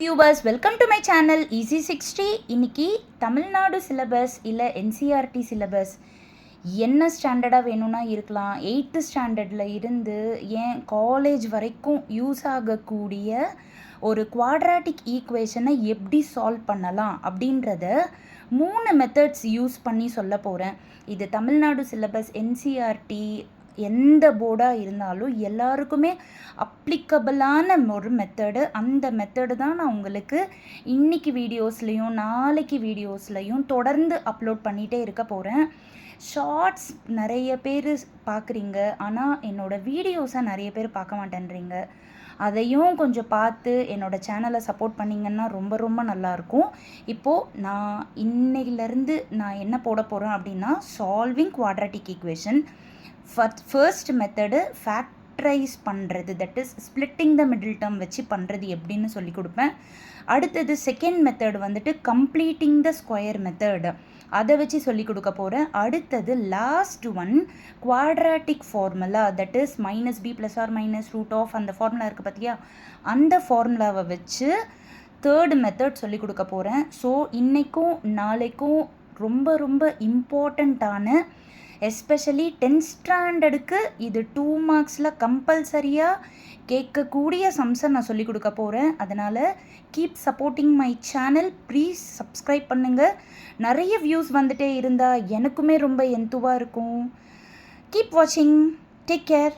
viewers, welcome to my channel Easy 60. இன்னைக்கு Tamil Nadu syllabus இல்லை NCERT syllabus என்ன ஸ்டாண்டர்டாக வேணும்னா இருக்கலாம். 8th ஸ்டாண்டர்டில் இருந்து ஏன் காலேஜ் வரைக்கும் யூஸ் ஆகக்கூடிய ஒரு குவாட்ராட்டிக் ஈக்குவேஷனை எப்படி சால்வ் பண்ணலாம் அப்படின்றத 3 மெத்தட்ஸ் யூஸ் பண்ணி சொல்ல போகிறேன். இது தமிழ்நாடு சிலபஸ் என்சிஆர்டி எந்த போர்டாக இருந்தாலும் எல்லாருக்குமே அப்ளிகபிளான ஒரு மெத்தடு. அந்த மெத்தடு தான் நான் உங்களுக்கு இன்றைக்கி வீடியோஸ்லேயும் நாளைக்கு வீடியோஸ்லையும் தொடர்ந்து அப்லோட் பண்ணிகிட்டே இருக்க போகிறேன். ஷார்ட்ஸ் நிறைய பேர் பார்க்குறீங்க, ஆனால் என்னோடய வீடியோஸை நிறைய பேர் பார்க்க மாட்டேன்றீங்க. அதையும் கொஞ்சம் பார்த்து என்னோடய சேனலை சப்போர்ட் பண்ணிங்கன்னா ரொம்ப ரொம்ப நல்லாயிருக்கும். இப்போது நான் இன்னையிலேருந்து நான் என்ன போட போகிறேன் அப்படின்னா, solving quadratic equation. First method factorise பண்ணுறது, that is splitting the middle term வச்சு பண்ணுறது எப்படின்னு சொல்லி கொடுப்பேன். அடுத்தது செகண்ட் மெத்தட் வந்துட்டு கம்ப்ளீட்டிங் த ஸ்கொயர் மெத்தட், அதை வச்சு சொல்லி கொடுக்க போகிறேன். அடுத்தது last one quadratic formula, that is -b + or -√, அந்த ஃபார்முலா இருக்குது பார்த்தியா, அந்த ஃபார்முலாவை வச்சு தேர்டு மெத்தட் சொல்லி கொடுக்க போகிறேன். ஸோ இன்றைக்கும் நாளைக்கும் ரொம்ப ரொம்ப இம்பார்ட்டண்ட்டான, எஸ்பெஷலி 10th ஸ்டாண்டர்டுக்கு இது 2 மார்க்ஸில் கம்பல்சரியாக கேட்கக்கூடிய சம்ஸை நான் சொல்லிக் கொடுக்க போகிறேன். அதனால் keep supporting my channel, please subscribe பண்ணுங்கள். நிறைய வியூஸ் வந்துட்டே இருந்தால் எனக்குமே ரொம்ப எந்துவாக இருக்கும். கீப் வாட்சிங், டேக் கேர்.